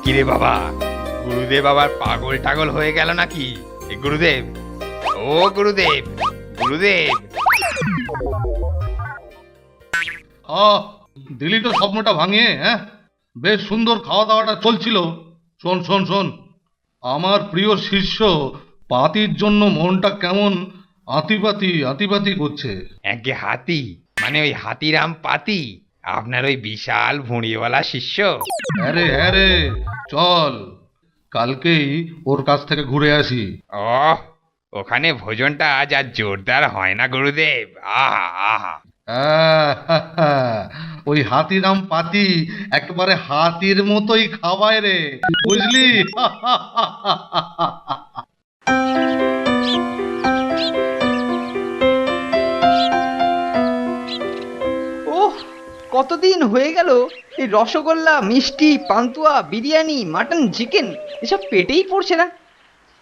কিরে বাবা, গুরুদেব আবার পাগল টাগল হয়ে গেল নাকি? এ গুরুদেব, ও গুরুদেব, গুরুদেব। দিলি তো স্বপ্নটা ভাঙিয়ে। হ্যাঁ, বেশ সুন্দর খাওয়া দাওয়াটা চলছিল। শোন শোন শোন, আমার প্রিয় শিষ্য পাতির জন্য মনটা কেমন আতিপাতি আতিপাতি করছে। একে হাতি, মানে ওই হাতিরাম পাতি, আপনার ওই বিশাল ভুঁড়িওয়ালা শিষ্য। হ্যাঁ রে, চল কালকেই ওর কাছ থেকে ঘুরে আসি। ওখানে ভোজনটা আজ আর জোরদার হয় না গুরুদেব? আহা আহা। ওই হাতিরাম পাতি একেবারে হাতির মতোই খাওয়ায় রে, বুঝলি? ওহ, কতদিন হয়ে গেল এই রসগোল্লা, মিষ্টি, পান্তুয়া, বিরিয়ানি, মাটন, চিকেন এসব পেটেই পড়ছে না।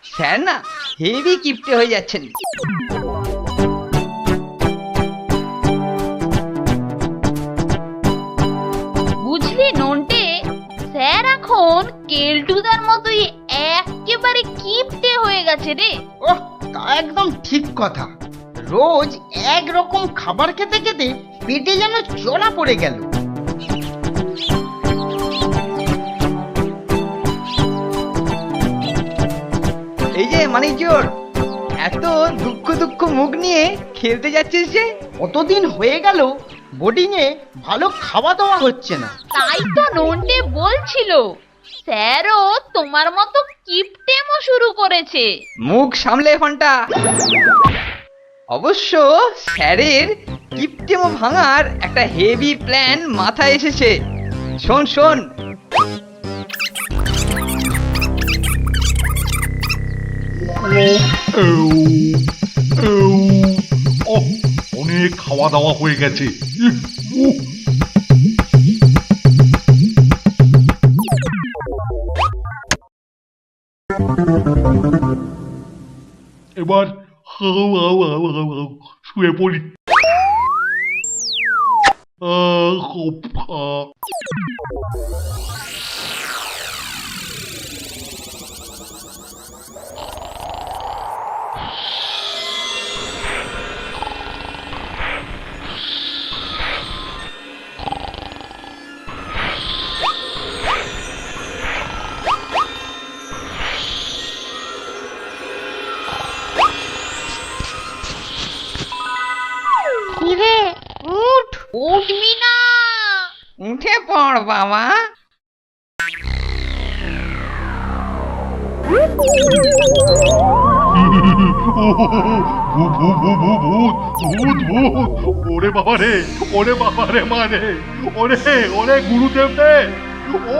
স্যার না হেভি কিপটে হয়ে যাচ্ছেন। বুঝলি নন্টে, স্যার এখন কেলটুদার মতোই একেবারে কিপটে হয়ে গেছে রে। ওহ, তা একদম ঠিক কথা। রোজ একরকম খাবার খেতে খেতে পেটে যেন জলা পড়ে গেল। এই যে মানিকজোর, এত দুঃখ দুঃখ মুখ নিয়ে খেলতে যাচ্ছিস যে? কতদিন হয়ে গেল বোর্ডিং এ ভালো খাওয়া দাওয়া হচ্ছে না। তাই তো নন্টে বলছিল স্যারও তোমার মতো কিপটেমো শুরু করেছে। মুখ সামলে ফোনটা। অবশ্য স্যারের কিপটেমো ভাঙার একটা হেভি প্ল্যান মাথায় এসেছে। শোন শোন, অনেক খাওয়া দাওয়া হয়ে গেছে। এবার শুয়ে পড়ি। কিরে উঠ, উঠবি না? উঠে পড় বাবা। ওরে বাবা রে, ওরে বাবা রে, মানে ওরে ওরে গুরুদেব রে। ও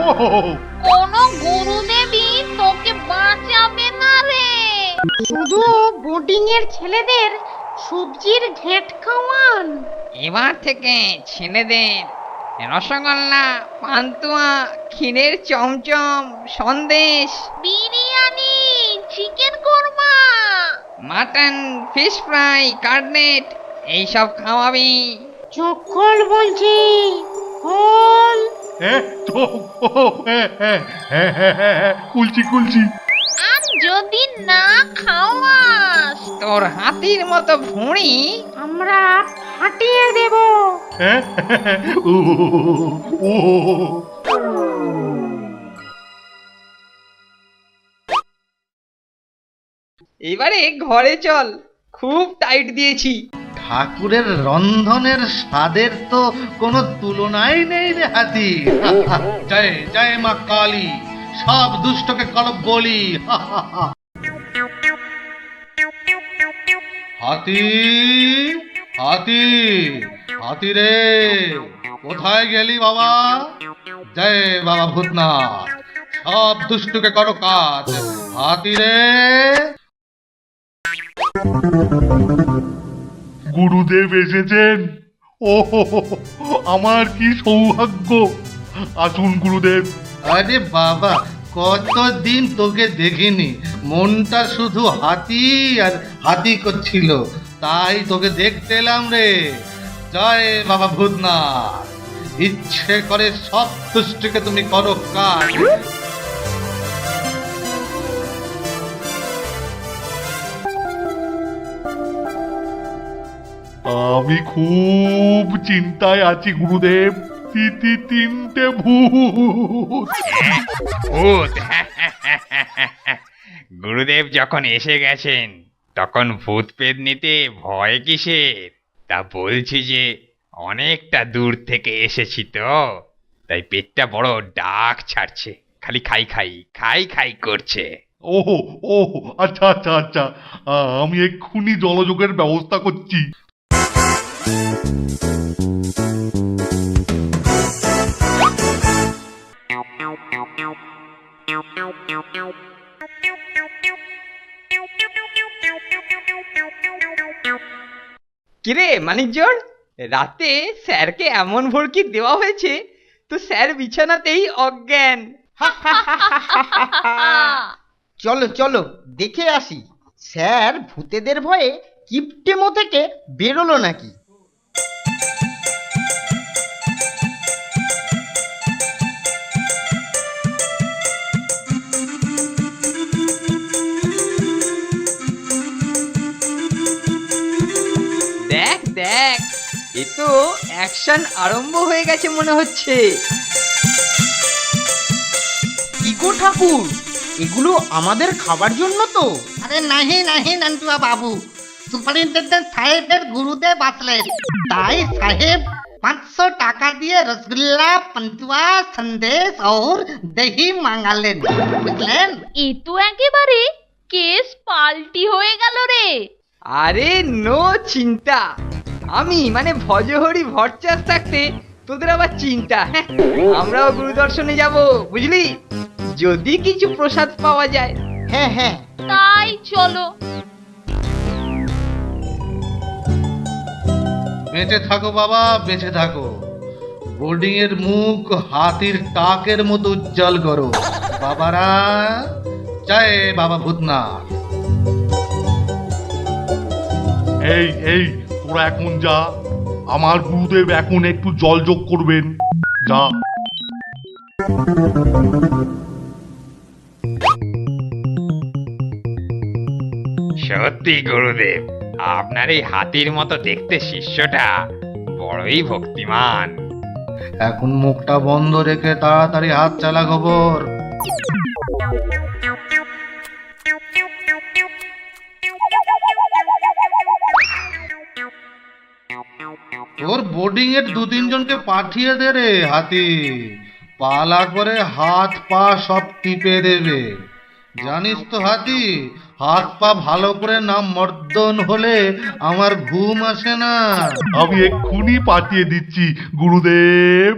কোনো গুরুদেবী তোকে বাঁচাবে না রে। শুধু বোর্ডিং এর ছেলেদের সবজির ঘেঁট খাওয়ান। এবার থেকে ছেলেদের রসগোল্লা, পান্তুয়া, ক্ষীরের chamcham, sandesh, biryani, chicken korma, mutton, fish fry, cutlet এইসব খাওয়াবি। চোখ খোল বলছি, খোল। তো কুলছি কুলছি। আর যদি না খাওয়াস তোর হাতির মতো ভুঁড়ি আমরা ফাটিয়ে দেব। ও এবারে ঘরে চল, খুব টাইট দিয়েছি। ঠাকুরের রন্ধনের স্বাদের তো কোনো তুলনাই নেই রে হাতি। জয় জয় মা কালী, সব দুষ্টকে করো বলি। হাতি হাতি হাতি রে, কোথায় গেলি বাবা? জয় বাবা ভূতনাথ, সব দুষ্টকে করো কাজ। হাতি রে। গুরুদেব এসেছেন। ও আমার কি সৌভাগ্য। আসুন গুরুদেব। আরে বাবা, কতদিন তোকে দেখিনি, মনটা শুধু হাতি আর হাতি করছিল, তাই তোকে দেখতে এলাম রে। জয় বাবা ভূতনাথ, ইচ্ছে করে সব দুষ্টকে তুমি করো কাজ। আমি খুব চিন্তায় আছি গুরুদেব। তিনটে ভূত। ভূত গুরুদেব যখন এসে গেছেন তখন ভূত পেতনিতে ভয় কিসের? তা বলছি যে অনেকটা দূর থেকে এসেছি তো, তাই পেটটা বড় ডাক ছাড়ছে, খালি খাই খাই খাই খাই করছে। ওহো ওহো, আচ্ছা আচ্ছা আচ্ছা, আমি এক্ষুনি জলযোগের ব্যবস্থা করছি। কিরে মানিকজন, রাতে স্যারকে এমন ভড়কি দেওয়া হয়েছে তো স্যার বিছানাতেই অজ্ঞান। চলো চলো দেখে আসি স্যার ভূতেদের ভয়ে কিপটেমো থেকে বেরোলো নাকি। দেখ দেখ, এ তো অ্যাকশন আরম্ভ হয়ে গেছে মনে হচ্ছে। কি গো ঠাকুর, এগুলো আমাদের খাবার জন্য তো? अरे नहीं नहीं नंदुआ बाबू, সুপারিনটেন্ডেন্ট সাহেবের গুরুদেব আসলেন, তাই সাহেব 500 টাকা দিয়ে রসগোল্লা, পান্তুয়া, সন্দেশ और দহি মাঙ্গালেন, বুঝলেন? এ তো একেবারে কেস পাল্টি হয়ে গেল রে। আরে নো চিন্তা, আমি মানে ভজহরি ভরচাস থাকতে তোদের আবার চিন্তা? হ্যাঁ, আমরাও গুরুদর্শনে যাব বুঝলি, যদি কিছু প্রসাদ পাওয়া যায়। হ্যাঁ হ্যাঁ, তাই চলো। বেঁচে থাকো বাবা, বেঁচে থাকো। বোর্ডিং এর মুখ হাতির টাকের মতো উজ্জ্বল করো বাবারা। জয় বাবা ভূতনাথ। এই তোরা এখন যা, আমার গুরুদেব এখন একটু জল যোগ করবেন, যা। সত্যি গুরুদেব, আপনার এই হাতির মতো দেখতে শিষ্যটা বড়ই ভক্তিমান। এখন মুখটা বন্ধ রেখে তাড়াতাড়ি হাত চালা গোবর। তোর বোর্ডিং এর 2-3 জনকে পাঠিয়ে দে রে হাতি, পালা করে হাত পা সব টিপে দেবে। জানিস তো হাতি, হাত পা ভালো করে না মর্দন হলে আমার ঘুম আসে না। আমি এক্ষুনি পাঠিয়ে দিচ্ছি গুরুদেব।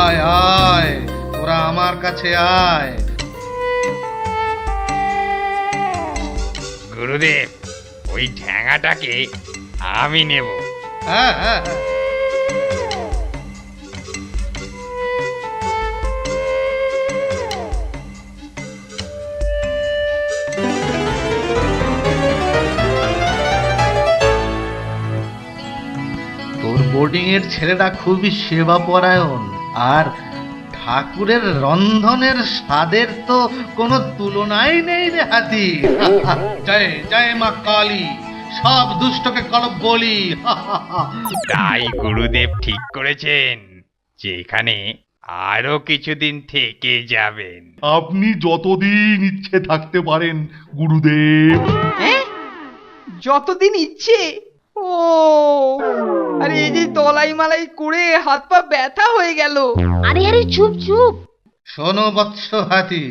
আয় আয়, তোরা আমার কাছে আয়। গুরুদেব, ওই ঠ্যাঙাটাকে আমি নেব। হ্যাঁ হ্যাঁ হ্যাঁ। তোর বোর্ডিং এর ছেলেরা খুবই সেবা পরায়ণ, আর ঠাকুরের রন্ধনের স্বাদের তো কোনো তুলনাই নেই রে হাতি। জয় জয় মা কালী, সব দুষ্টকে কলব বলি। তাই গুরুদেব ঠিক করেছেন যে এখানে আরো কিছুদিন থেকে যাবেন। আপনি যতদিন ইচ্ছে থাকতে পারেন গুরুদেব। হ্যাঁ, যতদিন ইচ্ছে? ও আরে, এই যে তলাই মালাই করে হাত পা ব্যথা হয়ে গেল। আরে আরে চুপ চুপ। শোনো বৎস হাতি,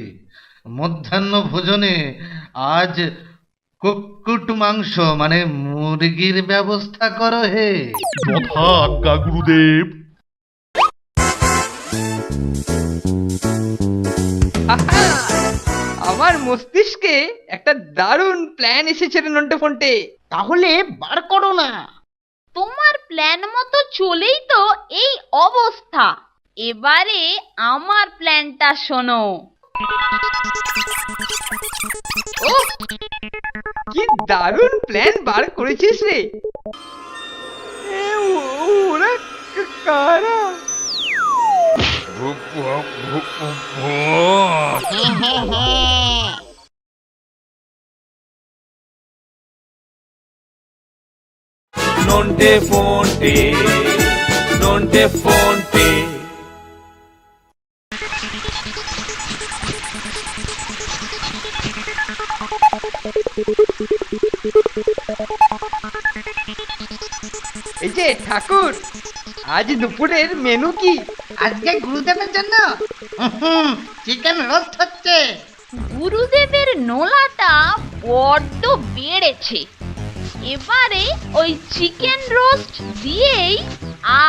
মধ্যাহ্ন ভোজনে আজ কুক্কুট মাংস মানে মুরগির ব্যবস্থা করো হে। যথা আজ্ঞা গুরুদেব। আহা, আমার মস্তিষ্কে একটা দারুণ প্ল্যান এসেছে রে নন্টে ফন্টে। তাহলে বার করো না। তোমার প্ল্যান মতো চলেই তো এই অবস্থা। এবারে আমার প্ল্যানটা শোনো। ও, কি দারুণ প্ল্যান বার করেছিস রে। ওরা কারা? ভূত, ভূত, ভূত, ভূত। Nonte fonte, nonte fonte. এই যে ঠাকুর, আজ দুপুরের মেনু কি? আজকে গুরুদেবের জন্য চিকেন রোস্ট হচ্ছে। গুরুদেবের নোলাটা বড্ড বেড়েছে। এবারে ওই চিকেন রোস্ট দিয়েই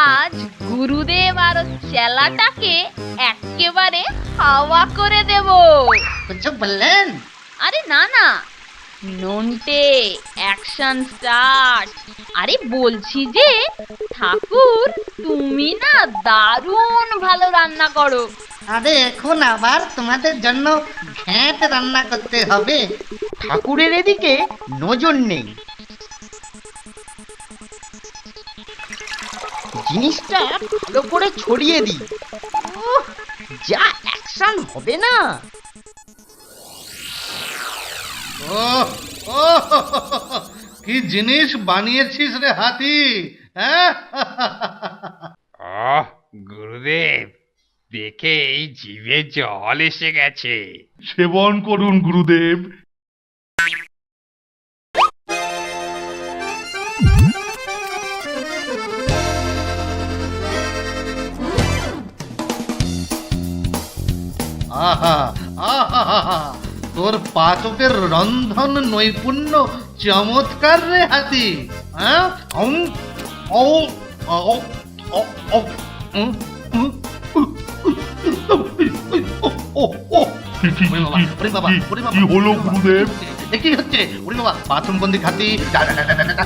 আজ গুরুদেব আর ওর চেলাটাকে একেবারে হাওয়া করে দেব। কিছু বললেন? আরে না না, নন্টে অ্যাকশন স্টার্ট। আরে বলছি যে ঠাকুর, তুমি না দারুণ ভালো রান্না করো। আরে এখন আবার তোমাদের জন্য ঘ্যাঁট রান্না করতে হবে। ঠাকুরের এদিকে নজর নেই। জিনিসটা ভালো করে ছড়িয়ে দিই। উহ, যা অ্যাকশন হবে না। ও ও কি জিনিস বানিয়েছিস রে হাতি, হ্যাঁ? আহ, গুরুদেব, দেখেই জিভে জল এসে গেছে। সেবন করুন গুরুদেব। আহা আহা, তোর পাচকের রন্ধন নৈপুণ্য চমৎকার রে হাতি, হ্যাঁ? ও ও ও ও উম, উম, ও ও ওরে বাবা, ওরে বাবা, কি হলো গুরুদেব? এ কি হচ্ছে? ওরে বাবা, বাথরুম বন্দি হাতি, যা, যা, যা, যা, যা, যা।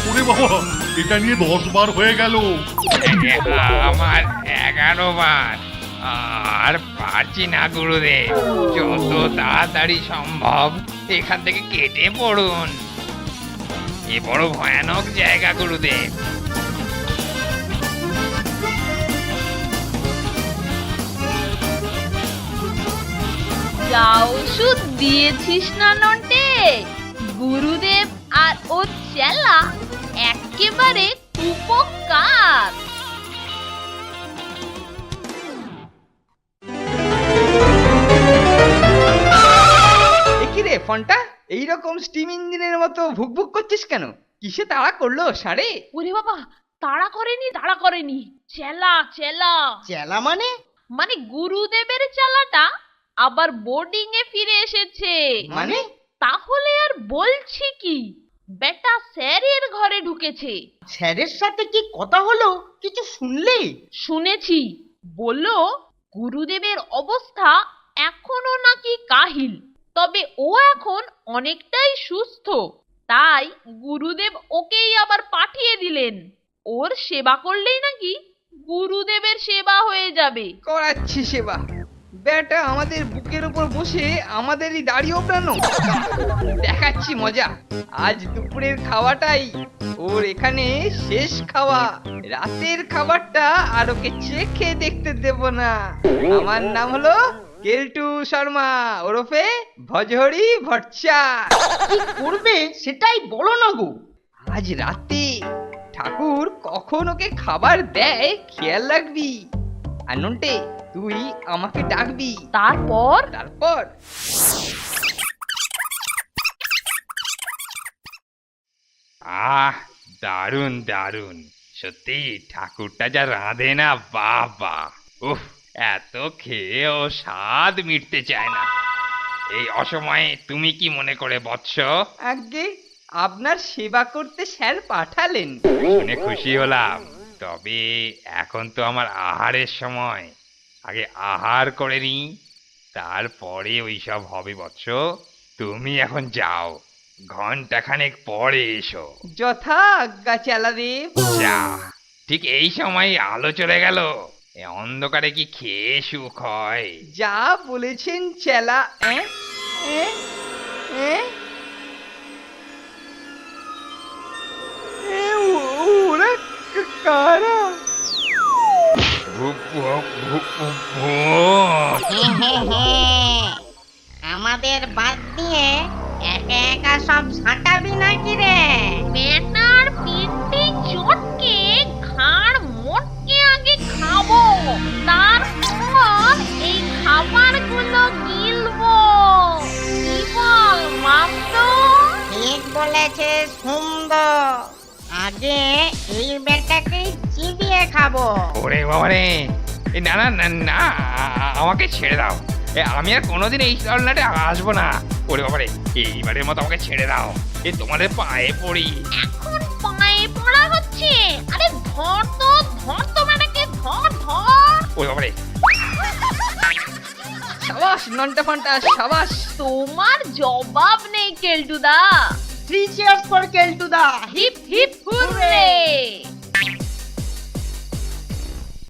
ওরে বাবা, এটা নিয়ে 10 বার হয়ে গেল। আমার 11 বার। আর পারছি না গুরুদেব, যত তাড়াতাড়ি সম্ভব এখান থেকে কেটে পড়ুন। এ বড় ভয়ানক জায়গা গুরুদেব। যা ওষুধ দিয়েছিস না নন্টে, গুরুদেব আর ওর চেলা একেবারে কুপকার। কি রে ফন্টা, এইরকম স্টিম ইঞ্জিনের মতো ভুকভুক করছিস কেন? কিসে তাড়া করলো সারে? ওরে বাবা, তাড়া করেনি, চেলা চেলা। চেলা মানে? মানে গুরুদেবের চেলাটা আবার বোর্ডিং এ ফিরে এসেছে। মানে? তাহলে আর বলছি কি, বেটা স্যারের ঘরে ঢুকেছে। স্যারের সাথে কি কথা হলো? কিছু শুনলে? শুনেছি, বললো গুরুদেবের অবস্থা এখনো নাকি কাহিল, তবে ও এখন অনেকটাই সুস্থ। তাই গুরুদেব ওকেই আবার পাঠিয়ে দিলেন। ওর সেবা করলেই নাকি গুরুদেবের সেবা হয়ে যাবে। করাচ্ছি সেবা? বেটা আমাদের বুকের উপর বসে আমাদেরই দাড়ি ওপড়ানো। দেখাচ্ছি মজা। আজ দুপুরের খাওয়াটাই ওর এখানে শেষ খাওয়া। রাতের খাবারটা আর ওকে চেখে দেখতে দেব না। আমার নাম হলো কেলটু শর্মা, ওরফে ভজহরি ভট্টাচার্য। কি করবে সেটাই বলো না গো। আজ রাতে ঠাকুর কখন ওকে খাবার দেয় খেয়াল রাখবি। আর নন্টে, তুই আমাকে ডাকবি। তারপর তারপর আহ, দারুণ দারুণ। সত্যি ঠাকুরটা যা রাঁধে না, বাবা! উফ, এত খেয়েও স্বাদ মিটতে চায় না। এই অসময়ে তুমি কি মনে করে বৎস? আগে আপনার সেবা করতে স্যার পাঠালেন। শুনে খুশি হলাম। তবে এখন তো আমার আহারের সময়, আগে আহার করে নি, তারপরে ওইসব হবে বৎস। তুমি এখন যাও, ঘন্টাখানেক পরে এসো। যথা আজ্ঞা চেলাদেব। যা, ঠিক এই সময় আলো চলে গেল, এ অন্ধকারে কি খেয়ে সুখ হয়? যা বলেছেন চেলা। ওরা কারা? ভুক ভুক ভুক ভুক ভুক। আমাদের বাদ দিয়ে একা একা সব ছাঁটাবি নাকি রে? বেটার পিঠে চটকে ঘাড় মোটকে আগে খাবো, তারপর এই খাবারগুলো গিলবো। কি বল মামদো? ঠিক বলেছে সুন্দর, আগে এই বেটাকে চিবিয়ে খাবো। ওরে বাবারে, এ না না না না, আমাকে ছেড়ে দাও। আমি আর কোনোদিন এই রান্নাটা আসবো না। ওরে বাবারে, এইবারের মতো আমাকে ছেড়ে দাও, তোমাদের পায়ে পড়ি। এখন পায়ে পড়া হচ্ছে? আরে ধর তো বেটাকে, ধর। ওরে বাবারে, সাবাস নন্টা ফন্টা, সাবাস। তোমার জবাব নেই কেলটুদা। 3 cheers for কেলটুদা। Hip hip hurray.